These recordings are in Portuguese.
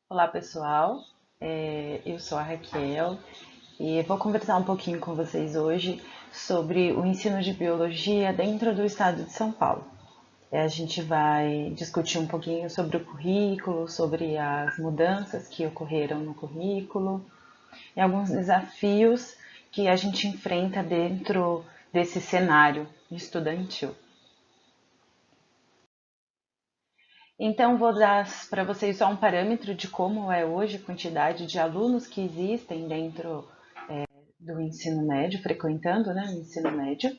Olá pessoal, eu sou a Raquel e vou conversar um pouquinho com vocês hoje sobre o ensino de biologia dentro do estado de São Paulo. A gente vai discutir um pouquinho sobre o currículo, sobre as mudanças que ocorreram no currículo e alguns desafios que a gente enfrenta dentro desse cenário estudantil. Então, vou dar para vocês só um parâmetro de como é hoje a quantidade de alunos que existem dentro do ensino médio, frequentando, né, o ensino médio.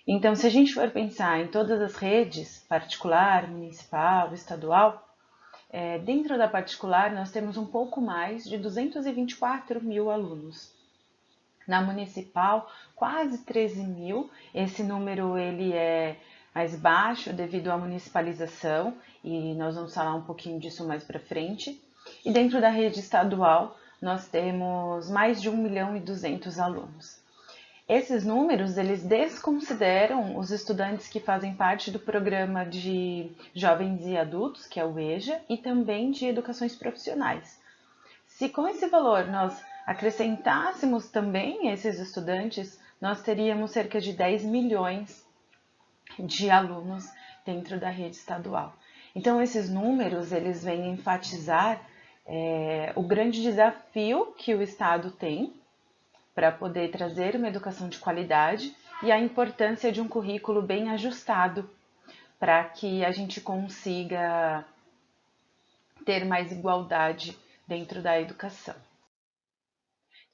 Então, se a gente for pensar em todas as redes, particular, municipal, estadual, dentro da particular nós temos um pouco mais de 224 mil alunos. Na municipal, quase 13 mil. Esse número ele é mais baixo devido à municipalização e nós vamos falar um pouquinho disso mais para frente. E dentro da rede estadual, nós temos mais de 1 milhão e 200 alunos. Esses números, eles desconsideram os estudantes que fazem parte do programa de jovens e adultos, que é o EJA, e também de educações profissionais. Se com esse valor nós acrescentássemos também esses estudantes, nós teríamos cerca de 10 milhões de alunos dentro da rede estadual. Então, esses números, eles vêm enfatizar o grande desafio que o Estado tem para poder trazer uma educação de qualidade e a importância de um currículo bem ajustado para que a gente consiga ter mais igualdade dentro da educação.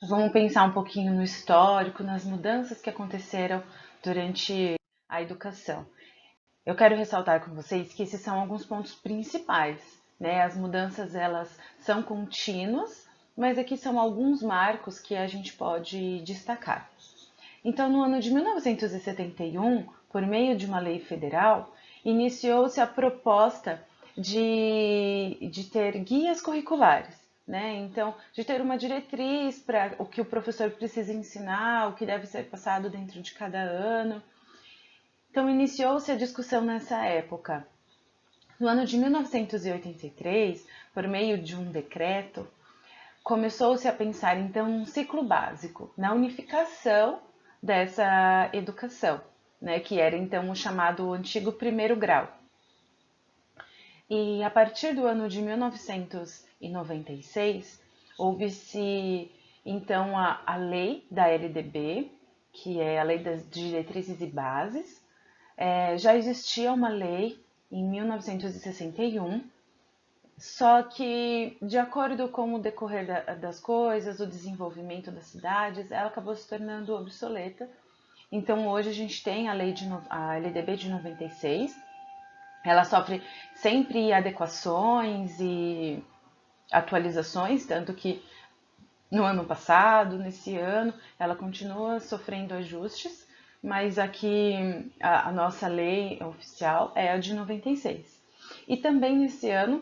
Vamos pensar um pouquinho no histórico, nas mudanças que aconteceram durante a educação. Eu quero ressaltar com vocês que esses são alguns pontos principais, né? As mudanças elas são contínuas, mas aqui são alguns marcos que a gente pode destacar. Então, no ano de 1971, por meio de uma lei federal, iniciou-se a proposta de ter guias curriculares, né? Então, de ter uma diretriz para o que o professor precisa ensinar, o que deve ser passado dentro de cada ano. Então, iniciou-se a discussão nessa época. No ano de 1983, por meio de um decreto, começou-se a pensar então um ciclo básico, na unificação dessa educação, né, que era então o chamado antigo primeiro grau. E a partir do ano de 1996, houve-se então a lei da LDB, que é a Lei das Diretrizes e Bases. Já existia uma lei em 1961, só que, de acordo com o decorrer das coisas, o desenvolvimento das cidades, ela acabou se tornando obsoleta. Então, hoje a gente tem a LDB de 96. Ela sofre sempre adequações e atualizações, tanto que no ano passado, nesse ano, ela continua sofrendo ajustes, mas aqui a nossa lei oficial é a de 96. E também nesse ano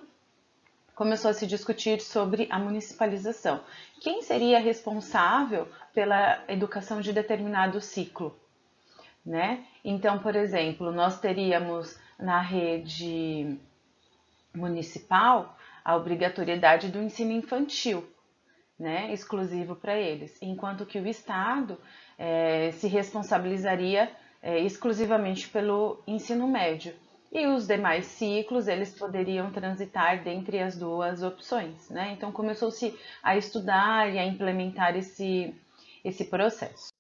começou a se discutir sobre a municipalização. Quem seria responsável pela educação de determinado ciclo, né? Então, por exemplo, nós teríamos na rede municipal a obrigatoriedade do ensino infantil, né, exclusivo para eles, enquanto que o Estado se responsabilizaria exclusivamente pelo ensino médio. E os demais ciclos, eles poderiam transitar dentre as duas opções, né? Então começou-se a estudar e a implementar esse processo.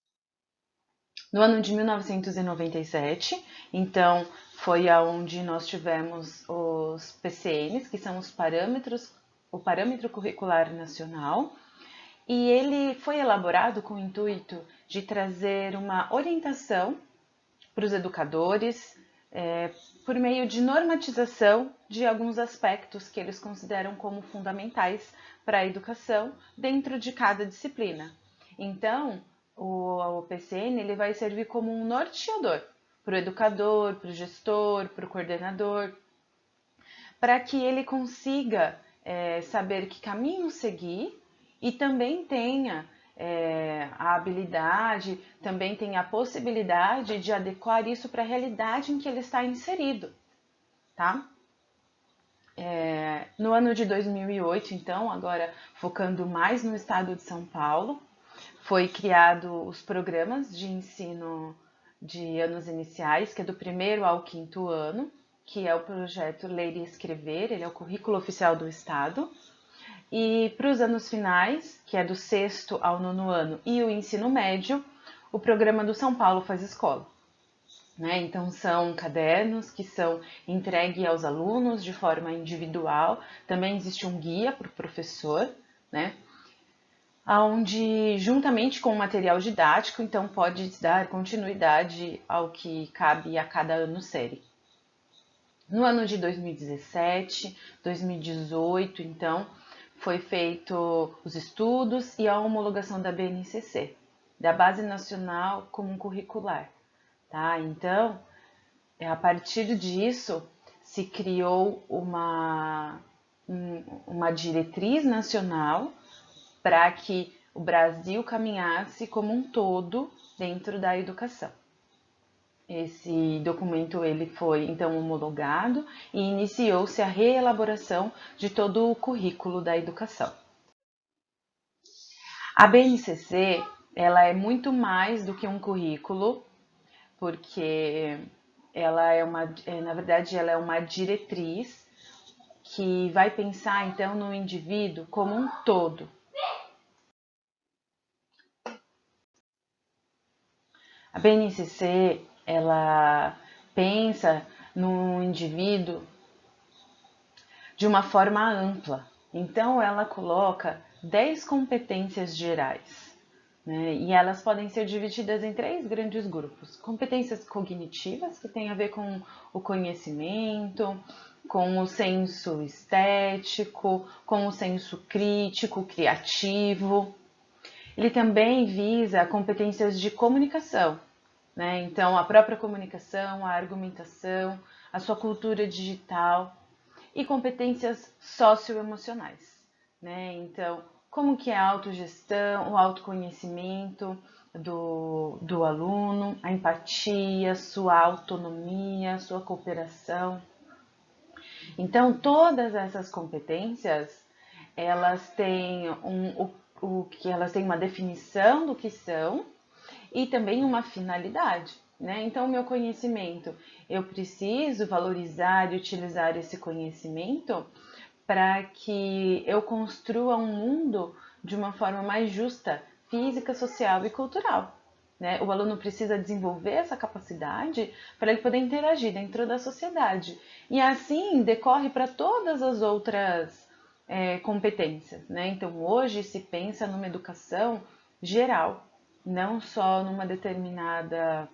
No ano de 1997, então, foi aonde nós tivemos os PCNs, que são o Parâmetro Curricular Nacional, e ele foi elaborado com o intuito de trazer uma orientação para os educadores, por meio de normatização de alguns aspectos que eles consideram como fundamentais para a educação dentro de cada disciplina. Então, o PCN ele vai servir como um norteador para o educador, para o gestor, para o coordenador, para que ele consiga saber que caminho seguir e também tenha a habilidade, também tenha a possibilidade de adequar isso para a realidade em que ele está inserido, tá? No ano de 2008, então, agora focando mais no estado de São Paulo, foi criado os programas de ensino de anos iniciais, que é do primeiro ao quinto ano, que é o projeto Ler e Escrever, ele é o currículo oficial do estado. E para os anos finais, que é do sexto ao nono ano, e o ensino médio, o programa do São Paulo Faz Escola. Né? Então, são cadernos que são entregues aos alunos de forma individual. Também existe um guia para o professor, né? Onde, juntamente com o material didático, então pode dar continuidade ao que cabe a cada ano série. No ano de 2017, 2018, então, foi feito os estudos e a homologação da BNCC, da Base Nacional Comum Curricular. Tá? Então, a partir disso, se criou uma diretriz nacional para que o Brasil caminhasse como um todo dentro da educação. Esse documento ele foi então homologado e iniciou-se a reelaboração de todo o currículo da educação. A BNCC ela é muito mais do que um currículo, porque ela é na verdade, ela é uma diretriz que vai pensar então no indivíduo como um todo. A BNCC ela pensa no indivíduo de uma forma ampla. Então, ela coloca 10 competências gerais, né? E elas podem ser divididas em 3 grandes grupos. Competências cognitivas, que tem a ver com o conhecimento, com o senso estético, com o senso crítico, criativo. Ele também visa competências de comunicação, né? Então, a própria comunicação, a argumentação, a sua cultura digital e competências socioemocionais, né? Então, como que é a autogestão, o autoconhecimento do aluno, a empatia, sua autonomia, sua cooperação. Então, todas essas competências, elas têm elas têm uma definição do que são e também uma finalidade, né? Então, o meu conhecimento, eu preciso valorizar e utilizar esse conhecimento para que eu construa um mundo de uma forma mais justa, física, social e cultural. Né? O aluno precisa desenvolver essa capacidade para ele poder interagir dentro da sociedade. E assim decorre para todas as outras competências. Né? Então, hoje se pensa numa educação geral, não só numa determinada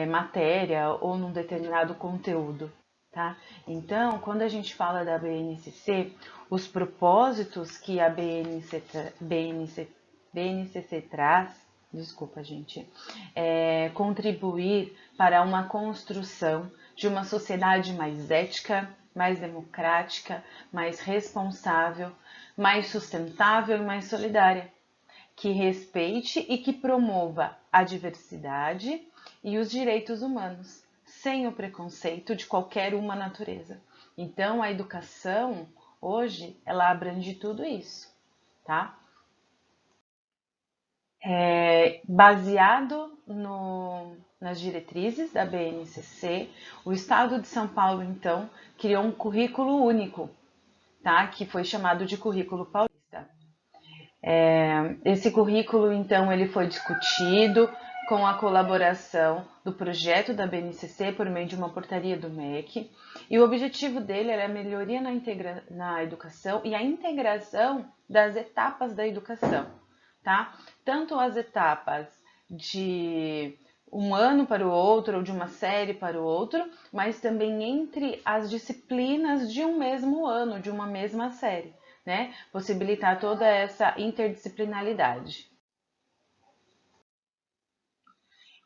matéria ou num determinado conteúdo. Tá? Então, quando a gente fala da BNCC, os propósitos que a BNCC traz, desculpa, gente, é contribuir para uma construção de uma sociedade mais ética, mais democrática, mais responsável, mais sustentável e mais solidária, que respeite e que promova a diversidade e os direitos humanos, sem o preconceito de qualquer uma natureza. Então, a educação, hoje, ela abrange tudo isso, tá? Baseado nas diretrizes da BNCC, o Estado de São Paulo, então, criou um currículo único, tá? Que foi chamado de Currículo Paulista. Esse currículo, então, ele foi discutido com a colaboração do projeto da BNCC por meio de uma portaria do MEC, e o objetivo dele era a melhoria na educação e a integração das etapas da educação, tá? Tanto as etapas de um ano para o outro ou de uma série para o outro, mas também entre as disciplinas de um mesmo ano, de uma mesma série, né? Possibilitar toda essa interdisciplinaridade.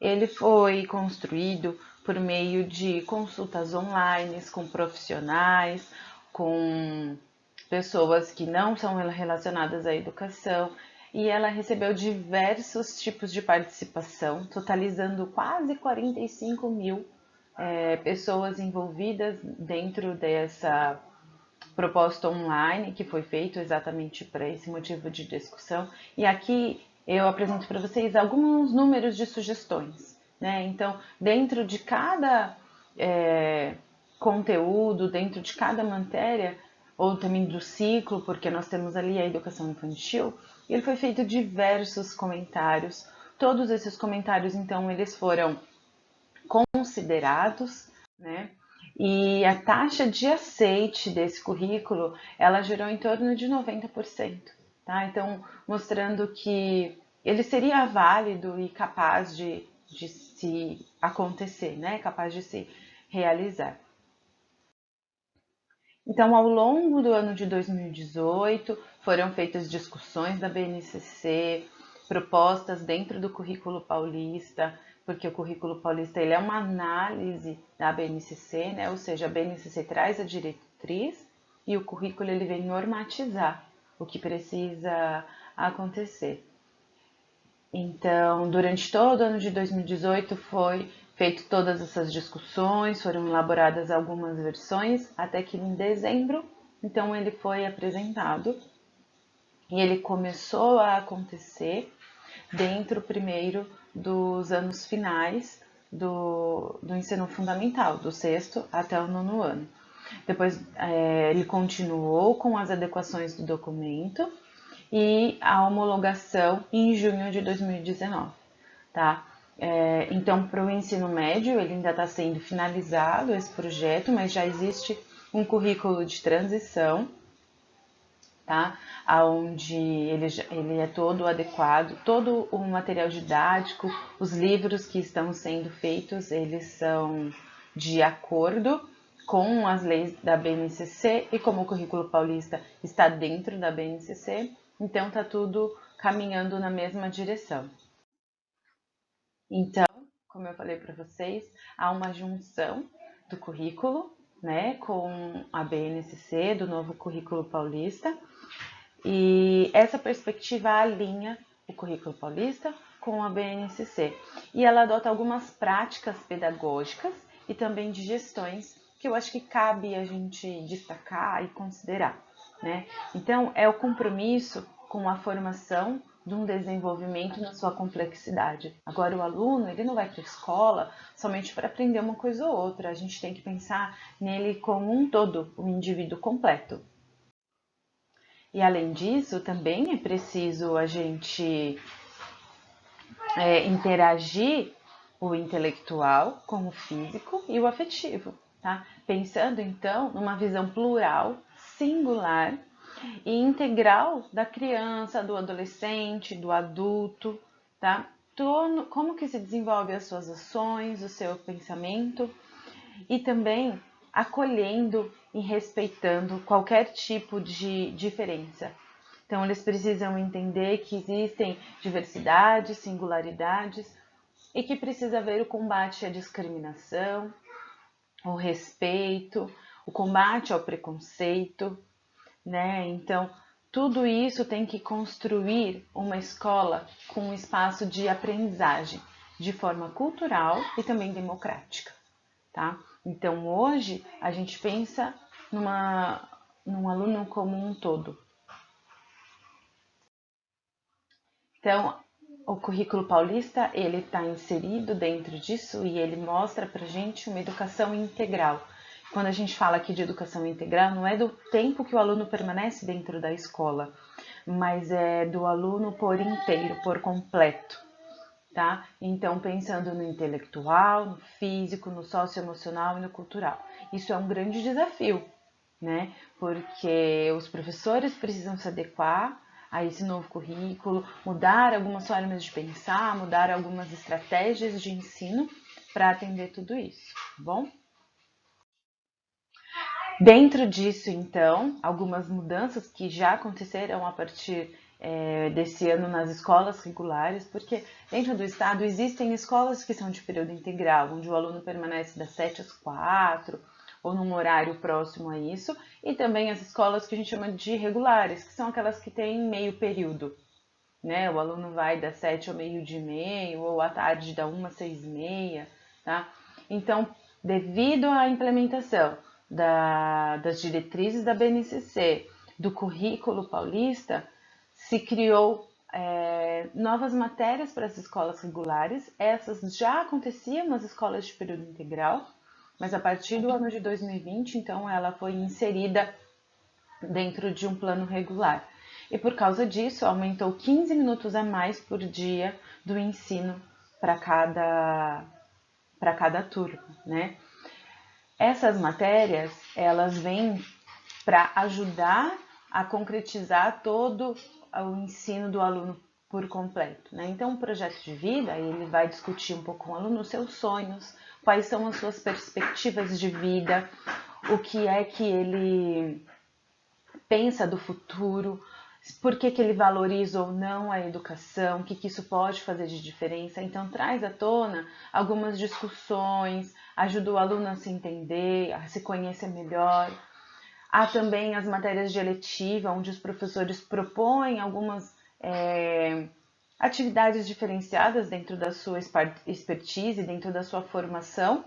Ele foi construído por meio de consultas online com profissionais, com pessoas que não são relacionadas à educação, e ela recebeu diversos tipos de participação, totalizando quase 45 mil pessoas envolvidas dentro dessa proposta online que foi feito exatamente para esse motivo de discussão. E aqui eu apresento para vocês alguns números de sugestões, né? Então, dentro de cada conteúdo, dentro de cada matéria, ou também do ciclo, porque nós temos ali a educação infantil, ele foi feito diversos comentários. Todos esses comentários, então, eles foram considerados, né? E a taxa de aceite desse currículo, ela girou em torno de 90%, tá? Então, mostrando que ele seria válido e capaz de se acontecer, né? Capaz de se realizar. Então, ao longo do ano de 2018, foram feitas discussões da BNCC, propostas dentro do currículo paulista, porque o currículo paulista ele é uma análise da BNCC, né? Ou seja, a BNCC traz a diretriz e o currículo ele vem normatizar o que precisa acontecer. Então, durante todo o ano de 2018 foi feito todas essas discussões, foram elaboradas algumas versões, até que em dezembro, então ele foi apresentado e ele começou a acontecer dentro primeiro dos anos finais do ensino fundamental, do sexto até o nono ano. Depois ele continuou com as adequações do documento e a homologação em junho de 2019, tá? Então, para o ensino médio, ele ainda está sendo finalizado esse projeto, mas já existe um currículo de transição, tá? Onde ele é todo adequado, todo o material didático, os livros que estão sendo feitos, eles são de acordo com as leis da BNCC e como o currículo paulista está dentro da BNCC, então está tudo caminhando na mesma direção. Então, como eu falei para vocês, há uma junção do currículo, né, com a BNCC, do novo currículo paulista, e essa perspectiva alinha o currículo paulista com a BNCC. E ela adota algumas práticas pedagógicas e também de gestões que eu acho que cabe a gente destacar e considerar, né? Então, é o compromisso com a formação de um desenvolvimento na sua complexidade. Agora, o aluno, ele não vai para a escola somente para aprender uma coisa ou outra. A gente tem que pensar nele como um todo, um indivíduo completo. E além disso, também é preciso a gente interagir o intelectual com o físico e o afetivo, tá? Pensando então numa visão plural, singular e integral da criança, do adolescente, do adulto, tá? Como que se desenvolve as suas ações, o seu pensamento e também acolhendo e respeitando qualquer tipo de diferença. Então, eles precisam entender que existem diversidades, singularidades e que precisa haver o combate à discriminação, o respeito, o combate ao preconceito, né? Então, tudo isso tem que construir uma escola com um espaço de aprendizagem de forma cultural e também democrática, tá? Então, hoje, a gente pensa num aluno como um todo. Então, o currículo paulista, ele está inserido dentro disso e ele mostra para a gente uma educação integral. Quando a gente fala aqui de educação integral, não é do tempo que o aluno permanece dentro da escola, mas é do aluno por inteiro, por completo, tá? Então, pensando no intelectual, no físico, no socioemocional e no cultural. Isso é um grande desafio, né? Porque os professores precisam se adequar a esse novo currículo, mudar algumas formas de pensar, mudar algumas estratégias de ensino para atender tudo isso, tá bom? Dentro disso, então, algumas mudanças que já aconteceram a partir desse ano nas escolas regulares, porque dentro do estado existem escolas que são de período integral, onde o aluno permanece das 7 às 4, ou num horário próximo a isso, e também as escolas que a gente chama de regulares, que são aquelas que têm meio período, né? O aluno vai das 7 ao meio-dia e meio, ou à tarde da 1 às 6h30, tá? Então, devido à implementação das diretrizes da BNCC, do currículo paulista, se criou novas matérias para as escolas regulares. Essas já aconteciam nas escolas de período integral, mas a partir do ano de 2020, então, ela foi inserida dentro de um plano regular. E por causa disso, aumentou 15 minutos a mais por dia do ensino para cada turma, né? Essas matérias, elas vêm para ajudar a concretizar todo o ensino do aluno por completo, né? Então, o projeto de vida, ele vai discutir um pouco com o aluno os seus sonhos, quais são as suas perspectivas de vida, o que é que ele pensa do futuro, por que ele valoriza ou não a educação, o que isso pode fazer de diferença. Então, traz à tona algumas discussões, ajuda o aluno a se entender, a se conhecer melhor. Há também as matérias de eletiva, onde os professores propõem algumas atividades diferenciadas dentro da sua expertise, dentro da sua formação.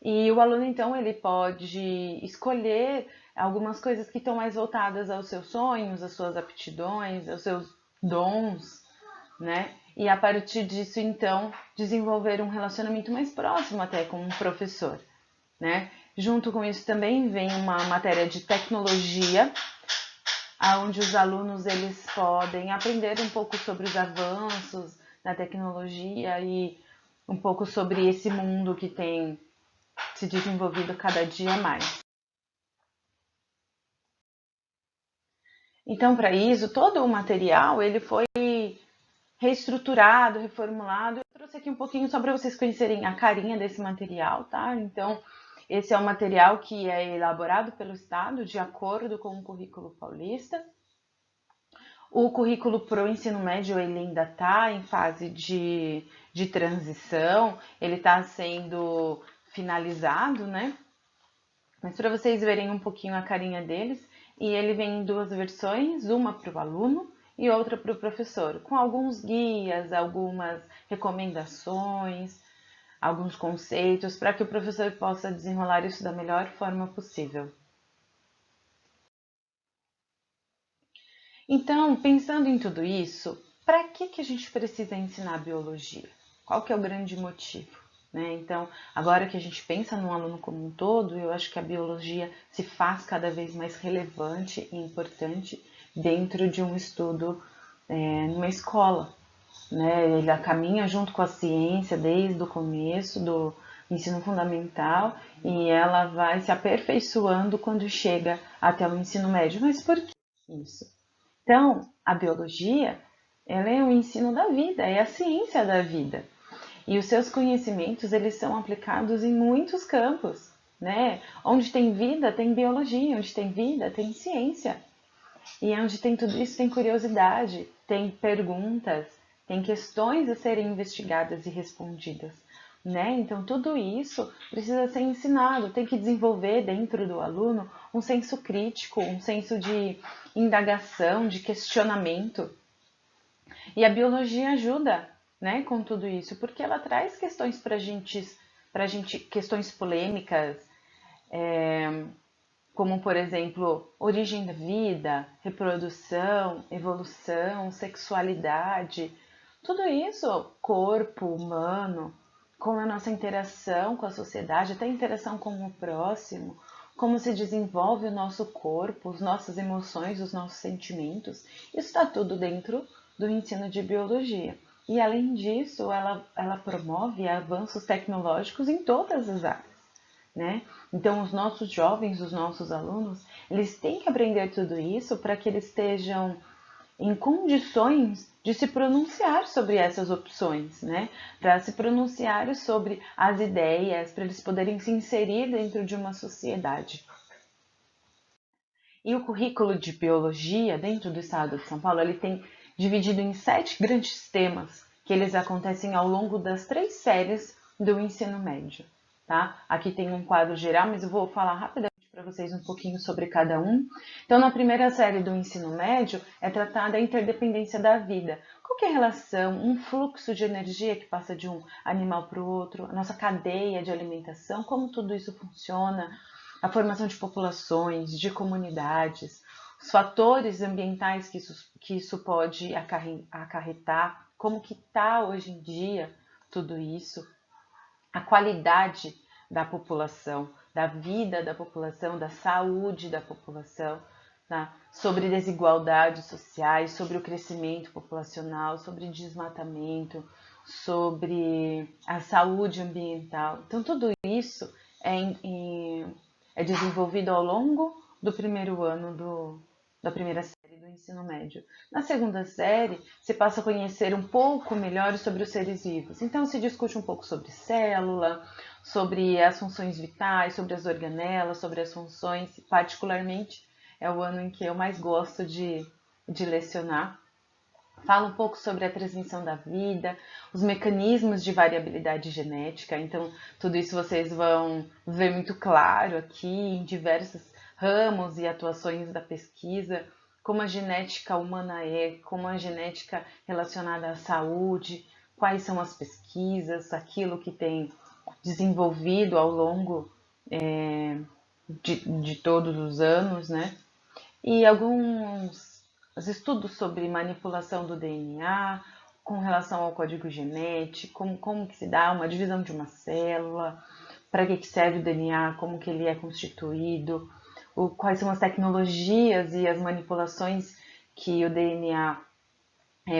E o aluno, então, ele pode escolher algumas coisas que estão mais voltadas aos seus sonhos, às suas aptidões, aos seus dons, né? E a partir disso, então, desenvolver um relacionamento mais próximo até com um professor, né? Junto com isso também vem uma matéria de tecnologia, onde os alunos eles podem aprender um pouco sobre os avanços da tecnologia e um pouco sobre esse mundo que tem se desenvolvido cada dia mais. Então, para isso, todo o material ele foi reestruturado, reformulado. Eu trouxe aqui um pouquinho só para vocês conhecerem a carinha desse material, tá? Então, esse é um material que é elaborado pelo Estado de acordo com o currículo paulista. O currículo para o ensino médio ele ainda está em fase de transição, ele está sendo finalizado, né? Mas para vocês verem um pouquinho a carinha deles, e ele vem em duas versões, uma para o aluno e outra para o professor, com alguns guias, algumas recomendações, alguns conceitos, para que o professor possa desenrolar isso da melhor forma possível. Então, pensando em tudo isso, para que a gente precisa ensinar biologia? Qual que é o grande motivo? Né? Então, agora que a gente pensa no aluno como um todo, eu acho que a biologia se faz cada vez mais relevante e importante dentro de um estudo numa escola. Né? Ele caminha junto com a ciência desde o começo do ensino fundamental e ela vai se aperfeiçoando quando chega até o ensino médio. Mas por que isso? Então, a biologia, ela é o ensino da vida, é a ciência da vida. E os seus conhecimentos, eles são aplicados em muitos campos, né? Onde tem vida, tem biologia, onde tem vida, tem ciência. E onde tem tudo isso, tem curiosidade, tem perguntas, tem questões a serem investigadas e respondidas, né? Então, tudo isso precisa ser ensinado, tem que desenvolver dentro do aluno um senso crítico, um senso de indagação, de questionamento. E a biologia ajuda, né, com tudo isso, porque ela traz questões para gente, questões polêmicas, como, por exemplo, origem da vida, reprodução, evolução, sexualidade, tudo isso, corpo humano, como a nossa interação com a sociedade, até a interação com o próximo, como se desenvolve o nosso corpo, as nossas emoções, os nossos sentimentos. Isso está tudo dentro do ensino de biologia. E, além disso, ela promove avanços tecnológicos em todas as áreas. Né? Então, os nossos jovens, os nossos alunos, eles têm que aprender tudo isso para que eles estejam em condições de se pronunciar sobre essas opções, né? Para se pronunciar sobre as ideias, para eles poderem se inserir dentro de uma sociedade. E o currículo de biologia dentro do estado de São Paulo, ele tem dividido em 7 grandes temas que eles acontecem ao longo das 3 séries do ensino médio. Tá? Aqui tem um quadro geral, mas eu vou falar rapidamente para vocês um pouquinho sobre cada um. Então, na primeira série do ensino médio, é tratada a interdependência da vida. Qual que é a relação, um fluxo de energia que passa de um animal para o outro, a nossa cadeia de alimentação, como tudo isso funciona, a formação de populações, de comunidades, os fatores ambientais que isso pode acarretar, como que está hoje em dia tudo isso, a qualidade da população, da vida da população, da saúde da população, tá? Sobre desigualdades sociais, sobre o crescimento populacional, sobre desmatamento, sobre a saúde ambiental. Então, tudo isso é desenvolvido ao longo do primeiro ano da primeira série do ensino médio. Na segunda série, se passa a conhecer um pouco melhor sobre os seres vivos. Então, se discute um pouco sobre célula, sobre as funções vitais, sobre as organelas, sobre as funções. Particularmente, é o ano em que eu mais gosto de lecionar. Fala um pouco sobre a transmissão da vida, os mecanismos de variabilidade genética. Então, tudo isso vocês vão ver muito claro aqui em diversos ramos e atuações da pesquisa, como a genética humana é, como a genética relacionada à saúde, quais são as pesquisas, aquilo que tem desenvolvido ao longo de todos os anos, né? E alguns estudos sobre manipulação do DNA, com relação ao código genético, como que se dá uma divisão de uma célula, para que serve o DNA, como que ele é constituído, quais são as tecnologias e as manipulações que o DNA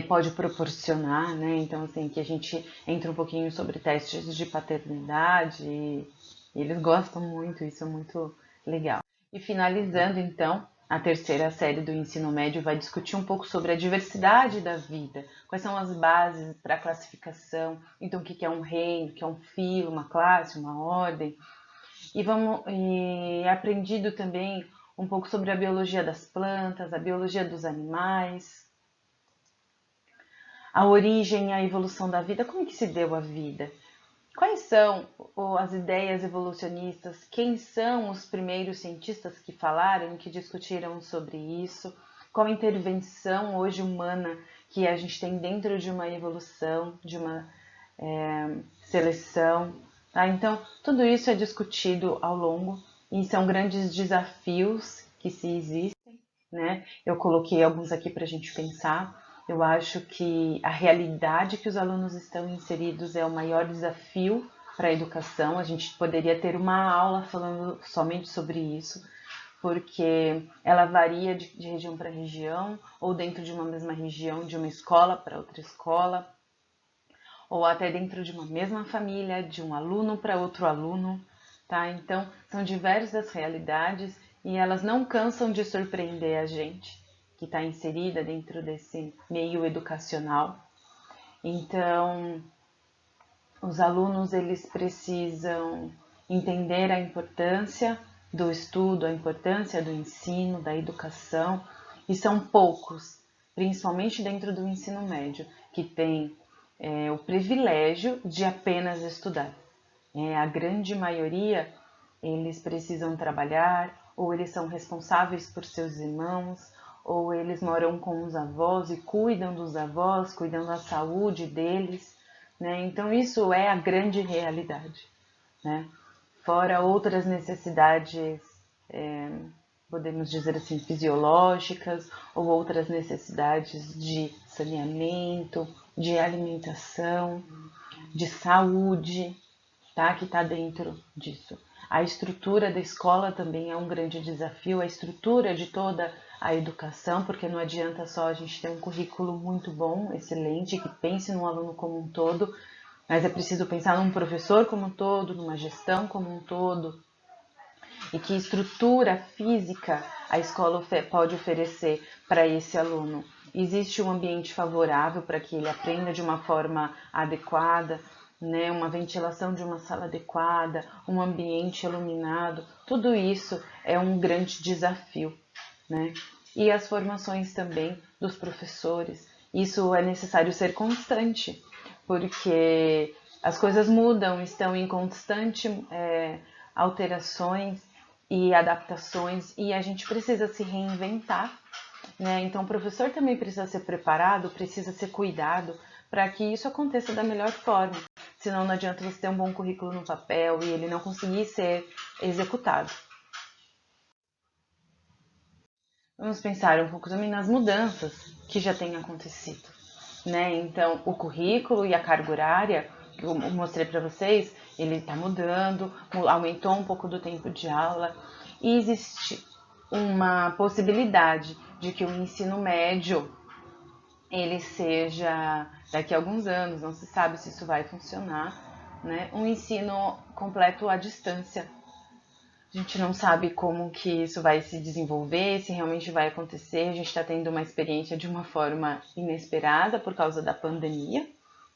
pode proporcionar, né? Então, assim, que a gente entra um pouquinho sobre testes de paternidade e eles gostam muito, isso é muito legal. E finalizando, então, a terceira série do ensino médio vai discutir um pouco sobre a diversidade da vida, quais são as bases para a classificação, então o que é um reino, o que é um filo, uma classe, uma ordem. E aprendido também um pouco sobre a biologia das plantas, a biologia dos animais, a origem e a evolução da vida, como que se deu a vida? Quais são as ideias evolucionistas? Quem são os primeiros cientistas que falaram, que discutiram sobre isso? Qual a intervenção hoje humana que a gente tem dentro de uma evolução, de uma seleção? Tá? Então, tudo isso é discutido ao longo e são grandes desafios que se existem, né? Eu coloquei alguns aqui para a gente pensar. Eu acho que a realidade que os alunos estão inseridos é o maior desafio para a educação. A gente poderia ter uma aula falando somente sobre isso, porque ela varia de região para região, ou dentro de uma mesma região, de uma escola para outra escola, ou até dentro de uma mesma família, de um aluno para outro aluno, tá? Então, são diversas realidades e elas não cansam de surpreender a gente que está inserida dentro desse meio educacional. Então, os alunos eles precisam entender a importância do estudo, a importância do ensino, da educação, e são poucos, principalmente dentro do ensino médio, que tem o privilégio de apenas estudar. A grande maioria, eles precisam trabalhar, ou eles são responsáveis por seus irmãos, ou eles moram com os avós e cuidam dos avós, cuidam da saúde deles, né? Então isso é a grande realidade, né? Fora outras necessidades, podemos dizer assim, fisiológicas, ou outras necessidades de saneamento, de alimentação, de saúde, tá? Que está dentro disso. A estrutura da escola também é um grande desafio, a estrutura de toda a educação, porque não adianta só a gente ter um currículo muito bom, excelente, que pense no aluno como um todo, mas é preciso pensar num professor como um todo, numa gestão como um todo, e que estrutura física a escola pode oferecer para esse aluno. Existe um ambiente favorável para que ele aprenda de uma forma adequada, né? Uma ventilação de uma sala adequada, um ambiente iluminado, tudo isso é um grande desafio, né? E as formações também dos professores, isso é necessário ser constante, porque as coisas mudam, estão em constante alterações, e adaptações, e a gente precisa se reinventar, né? Então o professor também precisa ser preparado, precisa ser cuidado para que isso aconteça da melhor forma. Senão não adianta você ter um bom currículo no papel e ele não conseguir ser executado. Vamos pensar um pouco também nas mudanças que já têm acontecido, né? Então, o currículo e a carga horária, que eu mostrei para vocês, ele está mudando, aumentou um pouco do tempo de aula, e existe uma possibilidade de que o ensino médio ele seja, daqui a alguns anos, não se sabe se isso vai funcionar, né? Um ensino completo à distância. A gente não sabe como que isso vai se desenvolver, se realmente vai acontecer. A gente está tendo uma experiência de uma forma inesperada por causa da pandemia,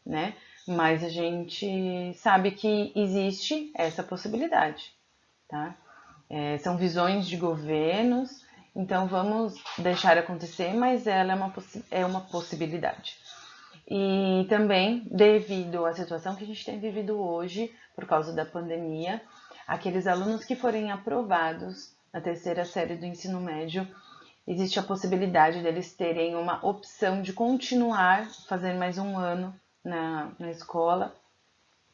né? Mas a gente sabe que existe essa possibilidade, tá? São visões de governos, então vamos deixar acontecer, mas ela é uma possibilidade. E também, devido à situação que a gente tem vivido hoje, por causa da pandemia, aqueles alunos que forem aprovados na terceira série do ensino médio, existe a possibilidade deles terem uma opção de continuar fazendo mais um ano na escola,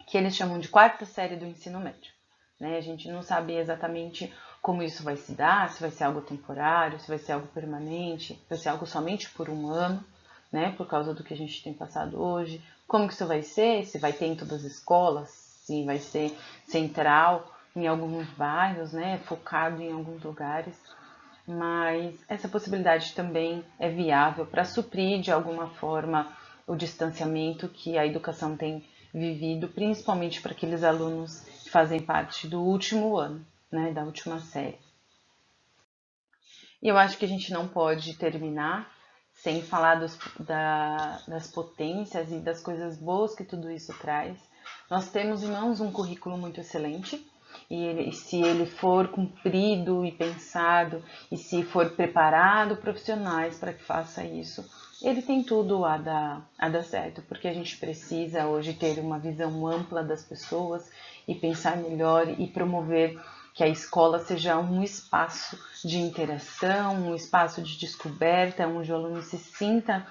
que eles chamam de quarta série do ensino médio. Né? A gente não sabe exatamente como isso vai se dar, se vai ser algo temporário, se vai ser algo permanente, se vai ser algo somente por um ano, né? Por causa do que a gente tem passado hoje. Como que isso vai ser? Se vai ter em todas as escolas, se vai ser central em alguns bairros, né? Focado em alguns lugares. Mas essa possibilidade também é viável para suprir de alguma forma o distanciamento que a educação tem vivido, principalmente para aqueles alunos que fazem parte do último ano, né, da última série. E eu acho que a gente não pode terminar sem falar das potências e das coisas boas que tudo isso traz. Nós temos em mãos um currículo muito excelente, e se ele for cumprido e pensado, e se for preparado profissionais para que faça isso, ele tem tudo a dar certo, porque a gente precisa hoje ter uma visão ampla das pessoas e pensar melhor e promover que a escola seja um espaço de interação, um espaço de descoberta, onde o aluno se sinta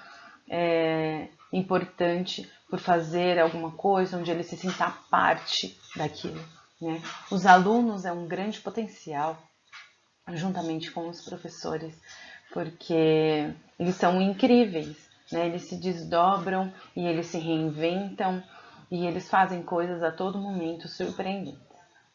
importante por fazer alguma coisa, onde ele se sinta parte daquilo. Né? Os alunos é um grande potencial, juntamente com os professores, porque eles são incríveis, né? Eles se desdobram e eles se reinventam e eles fazem coisas a todo momento surpreendentes.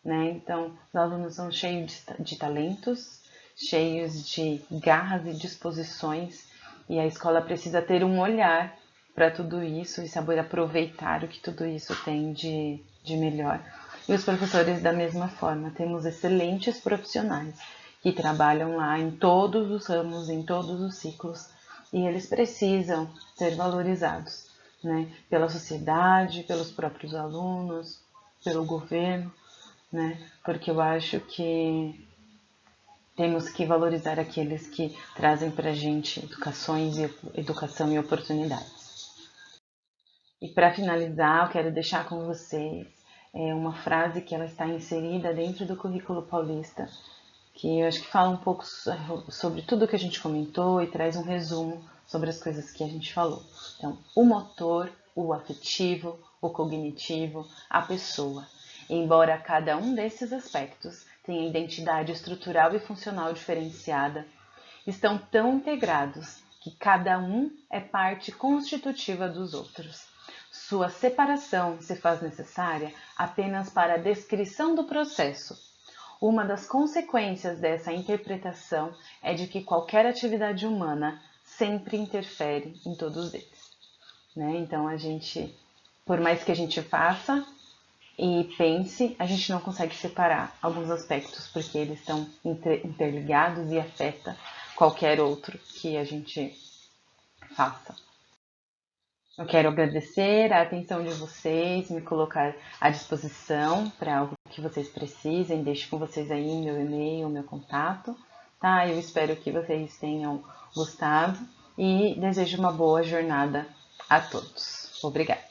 Né? Então, os alunos são cheios de talentos, cheios de garras e disposições, e a escola precisa ter um olhar para tudo isso e saber aproveitar o que tudo isso tem de melhor. E os professores, da mesma forma, temos excelentes profissionais que trabalham lá em todos os ramos, em todos os ciclos, e eles precisam ser valorizados, né? Pela sociedade, pelos próprios alunos, pelo governo. Né? Porque eu acho que temos que valorizar aqueles que trazem para a gente educação e oportunidades. E para finalizar, eu quero deixar com vocês uma frase que ela está inserida dentro do currículo paulista, que eu acho que fala um pouco sobre tudo que a gente comentou e traz um resumo sobre as coisas que a gente falou. Então, o motor, o afetivo, o cognitivo, a pessoa. Embora cada um desses aspectos tenha identidade estrutural e funcional diferenciada, estão tão integrados que cada um é parte constitutiva dos outros. Sua separação se faz necessária apenas para a descrição do processo. Uma das consequências dessa interpretação é de que qualquer atividade humana sempre interfere em todos eles. Né? Então, por mais que a gente faça e pense, a gente não consegue separar alguns aspectos, porque eles estão interligados e afeta qualquer outro que a gente faça. Eu quero agradecer a atenção de vocês, me colocar à disposição para algo que vocês precisem. Deixo com vocês aí meu e-mail, meu contato, tá? Eu espero que vocês tenham gostado e desejo uma boa jornada a todos. Obrigada.